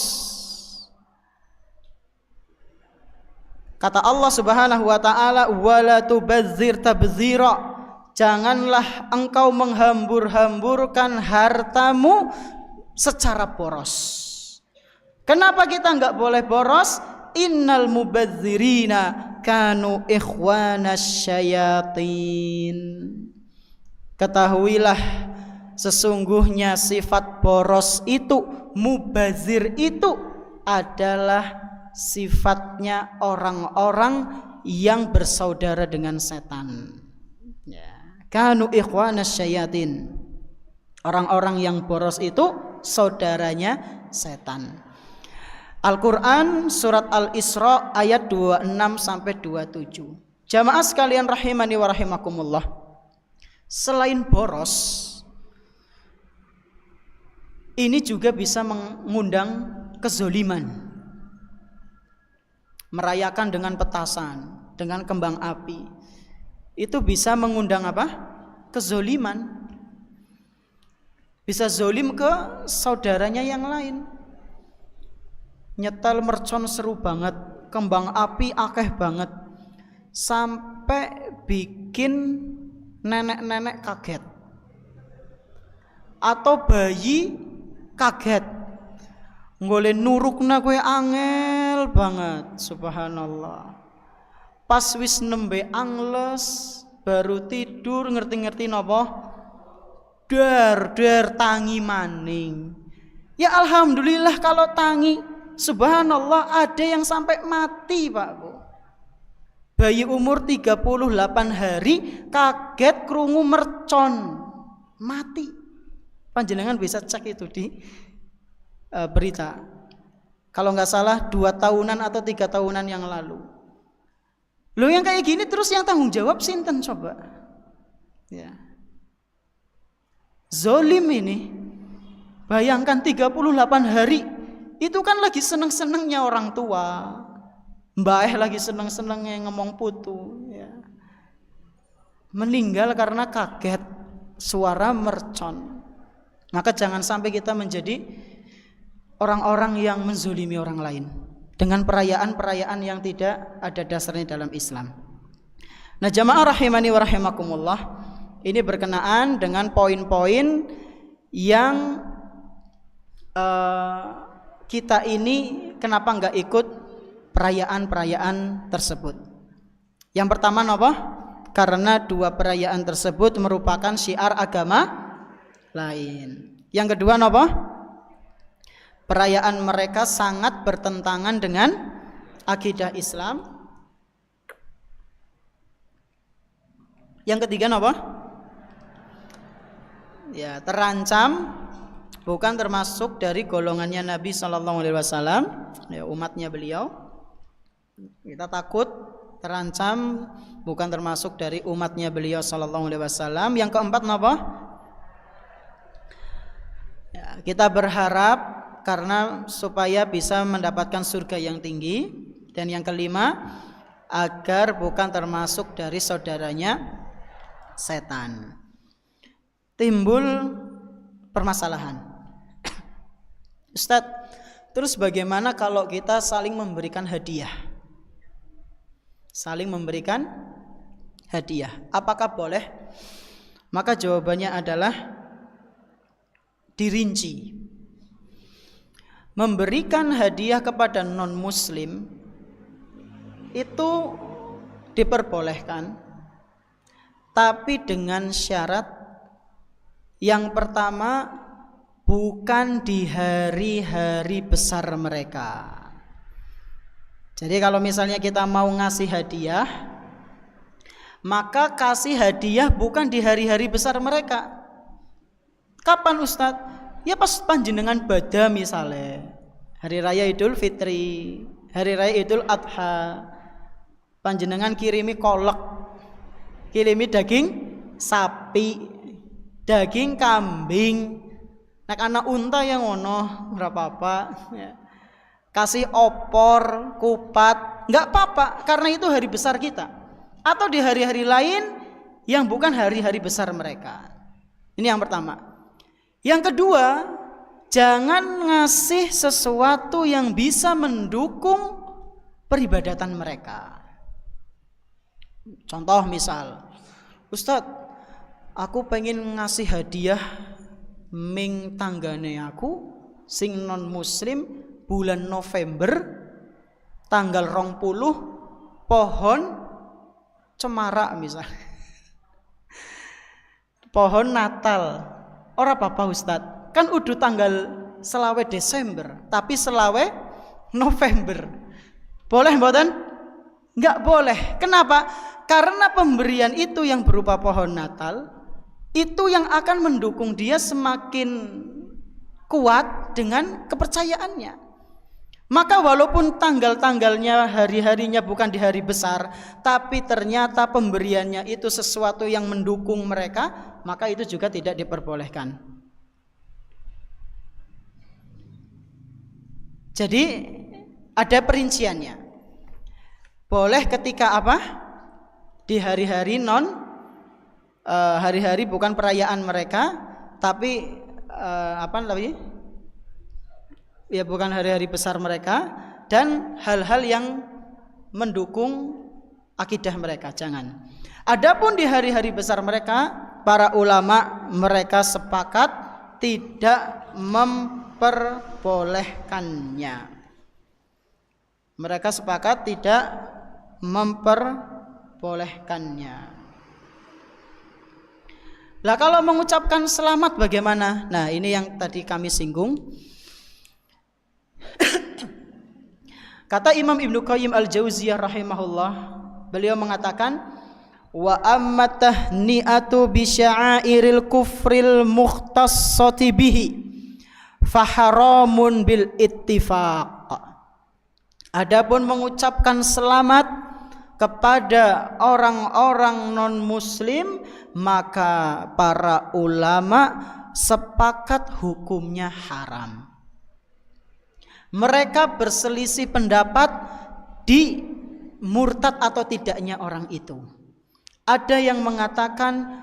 Kata Allah Subhanahu wa taala, "Wala tubazzir tabdzira." Janganlah engkau menghambur-hamburkan hartamu secara boros. Kenapa kita enggak boleh boros? Innal mubadzirina kanu ikhwanas syayatin. Ketahuilah, sesungguhnya sifat boros itu, mubazir itu adalah sifatnya orang-orang yang bersaudara dengan setan. Kanu ikhwanas syayatin. Orang-orang yang boros itu saudaranya setan. Al-Quran surat Al-Isra ayat 26 sampai 27. Jamaah sekalian rahimani wa rahimakumullah. Selain boros, ini juga bisa mengundang kezoliman. merayakan dengan petasan, dengan kembang api, itu bisa mengundang apa? Kezoliman. Bisa zolim ke saudaranya yang lain. Nyetel mercon seru banget, kembang api akeh banget, sampai bikin nenek-nenek kaget atau bayi kaget. Ngoleh nurukna kowe angel banget, subhanallah. Pas wis nembe angles baru tidur ngerti-ngerti napa? Dar tangi maning. Ya alhamdulillah kalau tangi, subhanallah ada yang sampai mati, Pak Bu. Bayi umur 38 hari kaget krungu mercon, mati. Panjenengan bisa cek itu di berita. Kalau nggak salah 2 tahunan atau 3 tahunan yang lalu. Loh yang kayak gini terus yang tanggung jawab sinten coba? Ya. Zolim ini. Bayangkan 38 hari. Itu kan lagi seneng-senengnya orang tua. Mbah lagi seneng-senengnya ngomong putu, ya. Meninggal karena kaget suara mercon. Maka jangan sampai kita menjadi orang-orang yang menzolimi orang lain dengan perayaan-perayaan yang tidak ada dasarnya dalam Islam. Nah, jamaah rahimani wa rahimakumullah, ini berkenaan dengan poin-poin yang kita ini kenapa nggak ikut perayaan-perayaan tersebut. Yang pertama apa? Karena 2 perayaan tersebut merupakan syiar agama lain. Yang kedua apa? Perayaan mereka sangat bertentangan dengan akidah Islam. Yang ketiga apa? Ya, terancam, bukan termasuk dari golongannya Nabi Sallallahu Alaihi Wasallam, ya, umatnya beliau. Kita takut terancam, bukan termasuk dari umatnya beliau Sallallahu Alaihi Wasallam. Yang keempat apa? Ya, kita berharap karena supaya bisa mendapatkan surga yang tinggi. Dan yang kelima, agar bukan termasuk dari saudaranya setan. Timbul permasalahan. Ustadz, terus bagaimana kalau kita saling memberikan hadiah? Saling memberikan hadiah, apakah boleh? Maka jawabannya adalah dirinci. Memberikan hadiah kepada non-muslim itu diperbolehkan, tapi dengan syarat. Yang pertama, bukan di hari-hari besar mereka. Jadi kalau misalnya kita mau ngasih hadiah, maka kasih hadiah bukan di hari-hari besar mereka. Kapan Ustadz? Ya pas panjenengan bada misalnya, hari raya Idul Fitri, hari raya Idul Adha, panjenengan kirimi kolak, kirimi daging sapi, daging kambing, nek anak unta yang ngono ora apa-apa, ya. Kasih opor, kupat, nggak apa-apa karena itu hari besar kita. Atau di hari-hari lain yang bukan hari-hari besar mereka. Ini yang pertama. Yang kedua, jangan ngasih sesuatu yang bisa mendukung peribadatan mereka. Contoh misal, Ustadz, aku pengen ngasih hadiah ming tanggane aku sing non muslim bulan November tanggal 20 pohon cemara misal. Pohon Natal. Ora apa-apa Ustadz, kan udah tanggal selawe Desember tapi selawe November. Boleh mboten? Enggak boleh. Kenapa? Karena pemberian itu yang berupa pohon Natal itu yang akan mendukung dia semakin kuat dengan kepercayaannya. Maka walaupun tanggal-tanggalnya, hari-harinya bukan di hari besar, tapi ternyata pemberiannya itu sesuatu yang mendukung mereka, maka itu juga tidak diperbolehkan. Jadi ada perinciannya. Boleh ketika apa? Di hari-hari hari-hari bukan perayaan mereka, tapi apa namanya? Ya bukan hari-hari besar mereka, dan hal-hal yang mendukung akidah mereka, jangan. Adapun di hari-hari besar mereka, para ulama mereka sepakat tidak memperbolehkannya. Mereka sepakat tidak memperbolehkannya. Lah kalau mengucapkan selamat bagaimana? Nah, ini yang tadi kami singgung. Kata Imam Ibnu Qayyim Al-Jauziyah rahimahullah, beliau mengatakan, wa amma tahni'atu bi sya'airil kufril mukhtassati bihi fa haramun bil ittifaq. Adapun mengucapkan selamat kepada orang-orang non muslim, maka para ulama sepakat hukumnya haram. Mereka berselisih pendapat di murtad atau tidaknya orang itu. Ada yang mengatakan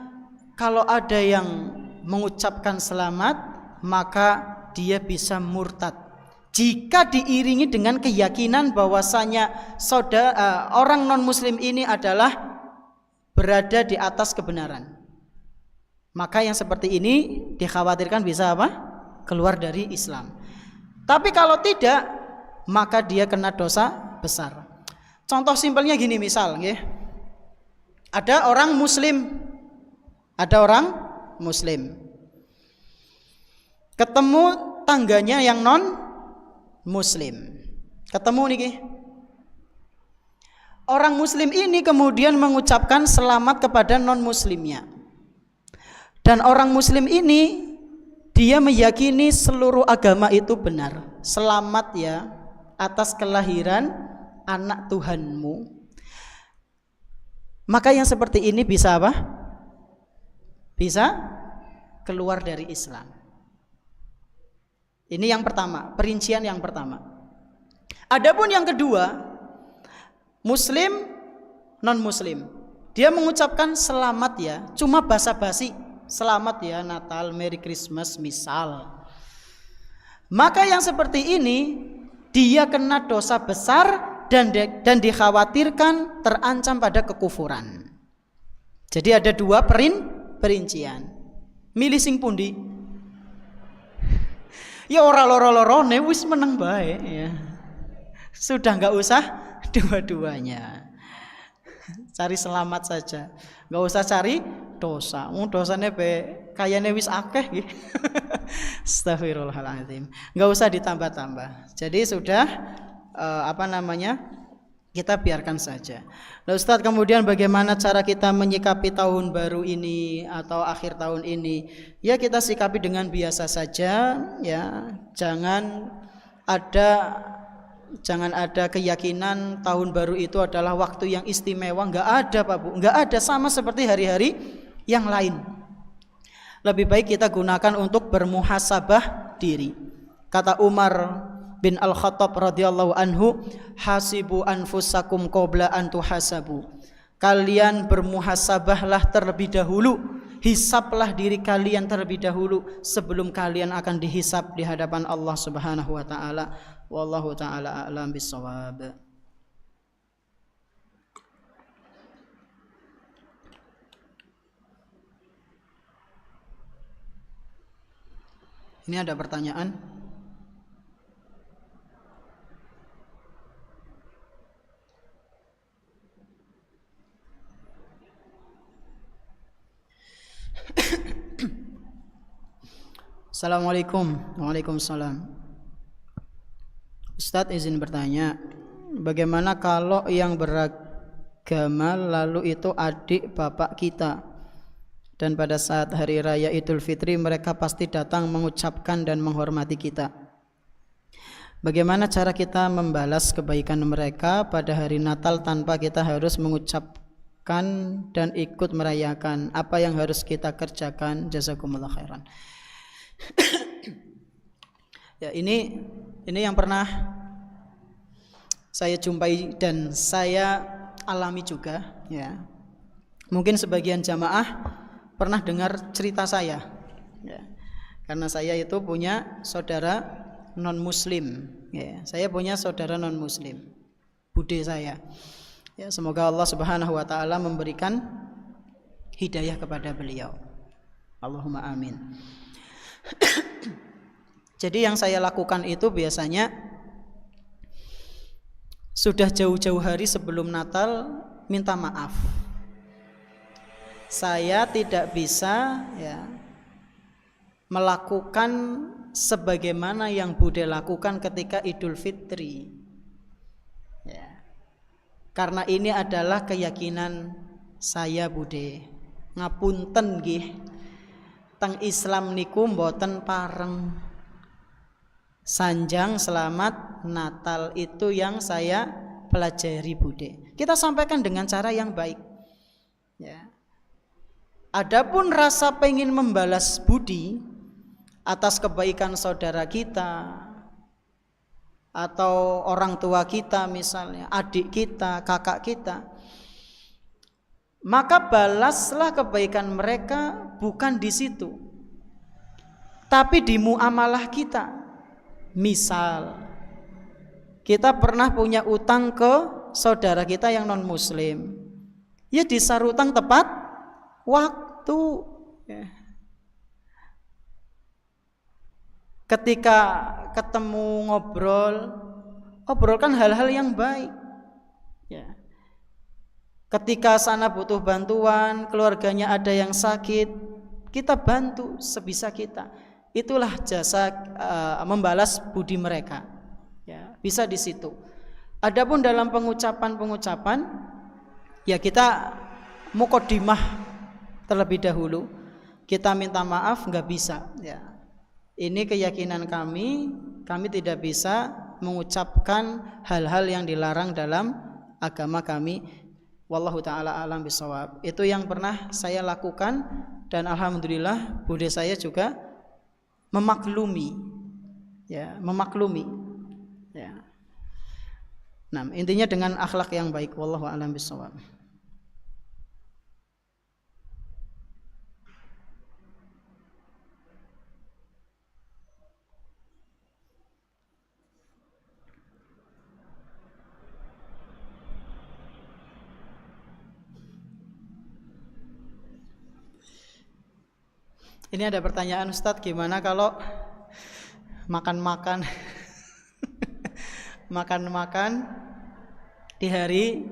kalau ada yang mengucapkan selamat maka dia bisa murtad jika diiringi dengan keyakinan bahwasanya orang non muslim ini adalah berada di atas kebenaran. Maka yang seperti ini dikhawatirkan bisa apa? Keluar dari Islam. Tapi kalau tidak, maka dia kena dosa besar. Contoh simpelnya gini, misal nggih. Ada orang muslim ketemu tangganya yang non muslim. Ketemu niki. Orang muslim ini kemudian mengucapkan selamat kepada non muslimnya. Dan orang muslim ini dia meyakini seluruh agama itu benar. Selamat ya atas kelahiran anak Tuhanmu. Maka yang seperti ini bisa apa? Bisa keluar dari Islam. Ini yang pertama, perincian yang pertama. Adapun yang kedua, muslim non muslim. Dia mengucapkan selamat ya, cuma basa-basi. Selamat ya Natal, Merry Christmas misal. Maka yang seperti ini dia kena dosa besar dan dikhawatirkan terancam pada kekufuran. Jadi ada dua perincian. Milih sing pundi? Ya ora loro-lorone wis meneng bae ya. Sudah enggak usah dua-duanya. Cari selamat saja. Enggak usah cari dosa. Dosane be kayane wis akeh nggih. Astagfirullahaladzim. Enggak usah ditambah-tambah. Jadi sudah kita biarkan saja. Nah Ustadz, kemudian bagaimana cara kita menyikapi tahun baru ini atau akhir tahun ini? Ya kita sikapi dengan biasa saja ya. Jangan ada keyakinan tahun baru itu adalah waktu yang istimewa. Enggak ada Pak Bu, enggak ada, sama seperti hari-hari yang lain. Lebih baik kita gunakan untuk bermuhasabah diri. Kata Umar bin Al-Khattab radhiyallahu anhu, hasibu anfusakum qabla an tuhasabu. Kalian bermuhasabahlah terlebih dahulu, hisablah diri kalian terlebih dahulu sebelum kalian akan dihisab di hadapan Allah Subhanahu wa taala. Wallahu taala a'lam bissawab. Ini ada pertanyaan. Assalamualaikum. Waalaikumsalam. Ustadz izin bertanya, bagaimana kalau yang beragama lalu itu adik bapak kita dan pada saat hari raya Idul Fitri mereka pasti datang mengucapkan dan menghormati kita. Bagaimana cara kita membalas kebaikan mereka pada hari Natal tanpa kita harus mengucapkan dan ikut merayakan? Apa yang harus kita kerjakan? Jazakumullah khairan. Ya ini yang pernah saya jumpai dan saya alami juga, ya. Mungkin sebagian jamaah pernah dengar cerita saya, ya. Karena saya itu punya saudara non muslim, ya. Saya punya saudara non muslim, bude saya. Ya, semoga Allah Subhanahu wa taala memberikan hidayah kepada beliau. Allahumma amin. Jadi yang saya lakukan itu biasanya sudah jauh-jauh hari sebelum Natal minta maaf. Saya tidak bisa, ya, melakukan sebagaimana yang Bude lakukan ketika Idul Fitri, ya. Karena ini adalah keyakinan saya, Bude. Ngapunten nggih, teng Islam niku mboten pareng. Sanjang selamat Natal itu yang saya pelajari, Bude. Kita sampaikan dengan cara yang baik, ya. Adapun rasa pengen membalas budi atas kebaikan saudara kita atau orang tua kita, misalnya adik kita, kakak kita, maka balaslah kebaikan mereka bukan di situ, tapi di muamalah kita. Misal kita pernah punya utang ke saudara kita yang non muslim, ya disar utang tepat waktu, ya. Ketika ketemu obrolkan hal-hal yang baik, ya. Ketika sana butuh bantuan, keluarganya ada yang sakit, kita bantu sebisa kita. Itulah jasa membalas budi mereka, ya, bisa di situ. Adapun dalam pengucapan, ya kita muqaddimah terlebih dahulu. Kita minta maaf nggak bisa, ya. Ini keyakinan kami tidak bisa mengucapkan hal-hal yang dilarang dalam agama kami. Wallahu taala alam bisawab. Itu yang pernah saya lakukan dan alhamdulillah bude saya juga memaklumi, ya, ya. Nah, intinya dengan akhlak yang baik. Wallahu a'lam bishawab. Ini ada pertanyaan, Ustadz, gimana kalau makan-makan makan-makan di hari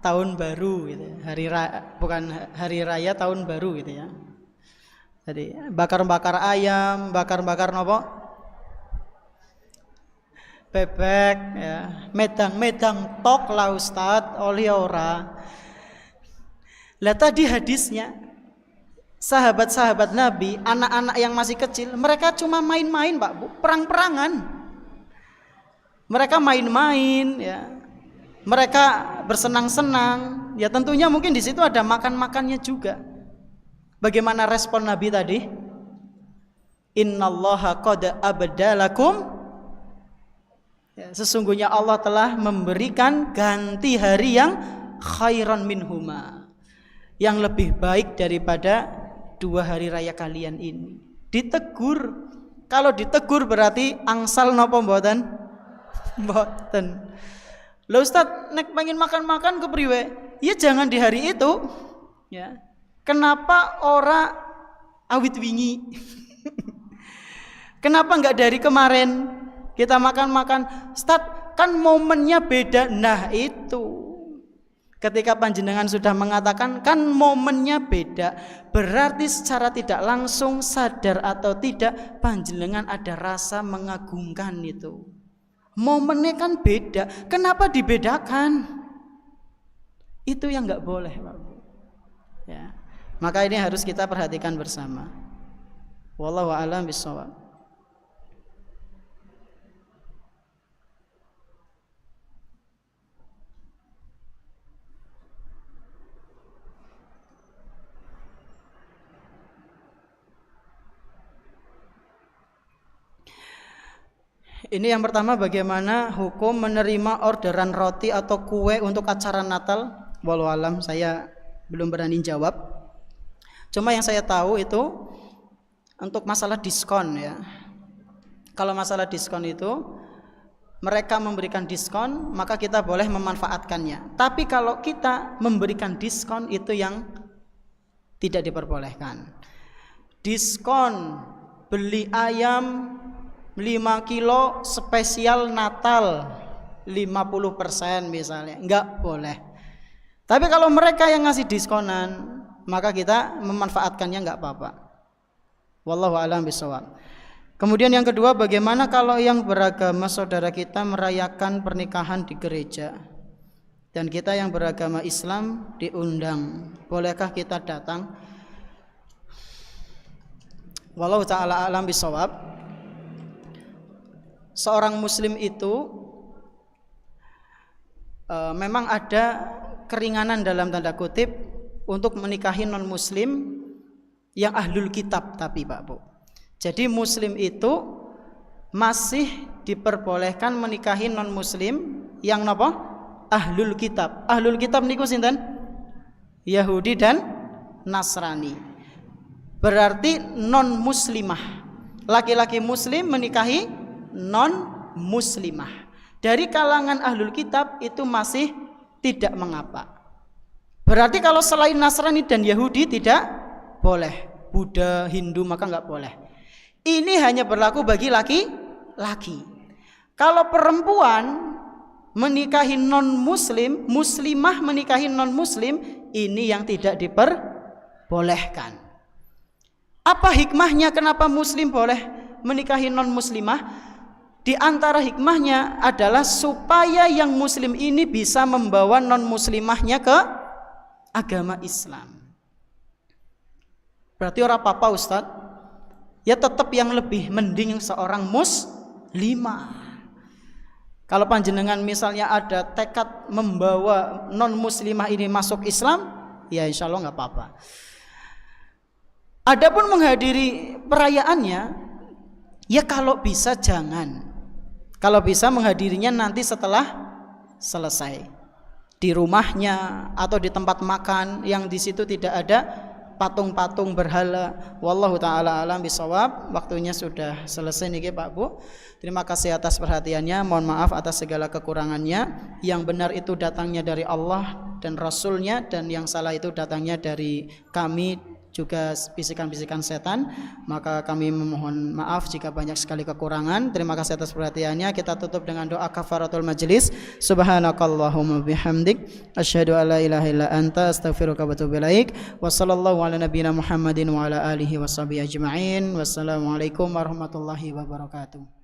tahun baru gitu, bukan hari raya tahun baru gitu, ya. Jadi bakar-bakar ayam, bakar-bakar nopo? Bebek, ya. Medang-medang tok lah Ustadz, oli ora. Lah tadi hadisnya sahabat-sahabat Nabi, anak-anak yang masih kecil, mereka cuma main-main, Pak Bu, perang-perangan. Mereka main-main, ya. Mereka bersenang-senang, ya. Tentunya mungkin di situ ada makan-makannya juga. Bagaimana respon Nabi tadi? Innallaha qad abdalakum, ya, sesungguhnya Allah telah memberikan ganti hari yang khairan minhuma, yang lebih baik daripada 2 hari raya kalian ini. Ditegur. Kalau ditegur berarti angsal napa mboten? Mboten. Lho Ustaz, nek pengen makan-makan kepriwe? Ya jangan di hari itu, ya. Kenapa ora awit wingi? Kenapa enggak dari kemarin kita makan-makan? Ustaz, kan momennya beda. Nah itu, ketika panjenengan sudah mengatakan kan momennya beda, berarti secara tidak langsung, sadar atau tidak, panjenengan ada rasa mengagungkan itu. Momennya kan beda, kenapa dibedakan? Itu yang nggak boleh, Pak Bu, ya. Maka ini harus kita perhatikan bersama. Wallahu a'lam bishawab. Ini yang pertama, bagaimana hukum menerima orderan roti atau kue untuk acara Natal? Wallahu alam, saya belum berani jawab. Cuma yang saya tahu itu untuk masalah diskon ya. Kalau masalah diskon itu mereka memberikan diskon, maka kita boleh memanfaatkannya. Tapi kalau kita memberikan diskon itu yang tidak diperbolehkan. Diskon beli ayam 5 kilo spesial Natal 50% misalnya, enggak boleh. Tapi kalau mereka yang ngasih diskonan, maka kita memanfaatkannya enggak apa-apa. Wallahu a'lam bishawab. Kemudian yang kedua, bagaimana kalau yang beragama saudara kita merayakan pernikahan di gereja dan kita yang beragama Islam diundang, bolehkah kita datang? Wallahu ta'ala a'lam bishawab. Seorang muslim itu memang ada keringanan dalam tanda kutip untuk menikahi non muslim yang ahlul kitab, tapi Pak Bu. Jadi muslim itu masih diperbolehkan menikahi non muslim yang napa? Ahlul kitab. Ahlul kitab niku sinten? Yahudi dan Nasrani. Berarti non muslimah. Laki-laki muslim menikahi non muslimah. Dari kalangan ahlul kitab itu masih tidak mengapa. Berarti kalau selain Nasrani dan Yahudi tidak boleh. Buddha, Hindu maka enggak boleh. Ini hanya berlaku bagi laki-laki. Kalau perempuan menikahi non muslim, muslimah menikahi non muslim, ini yang tidak diperbolehkan. Apa hikmahnya kenapa muslim boleh menikahi non muslimah? Di antara hikmahnya adalah supaya yang muslim ini bisa membawa non muslimahnya ke agama Islam. Berarti orang apa Ustadz? Ya tetap yang lebih mending seorang muslimah. Kalau panjenengan misalnya ada tekad membawa non muslimah ini masuk Islam, ya insya Allah nggak apa-apa. Adapun menghadiri perayaannya, ya kalau bisa jangan. Kalau bisa menghadirinya nanti setelah selesai di rumahnya atau di tempat makan yang di situ tidak ada patung-patung berhala. Wallahu taala alam bisawab. Waktunya sudah selesai nih Pak Bu. Terima kasih atas perhatiannya. Mohon maaf atas segala kekurangannya. Yang benar itu datangnya dari Allah dan Rasulnya, dan yang salah itu datangnya dari kami juga bisikan-bisikan setan. Maka kami memohon maaf jika banyak sekali kekurangan. Terima kasih atas perhatiannya. Kita tutup dengan doa kafaratul majlis. Subhanakallahumma bihamdik asyhadu alla ilaha illa anta astaghfiruka wa atubu ilaik. Wa sallallahu ala nabiyyina Muhammadin wa ala alihi washabihi ajmain. Wassalamualaikum warahmatullahi wabarakatuh.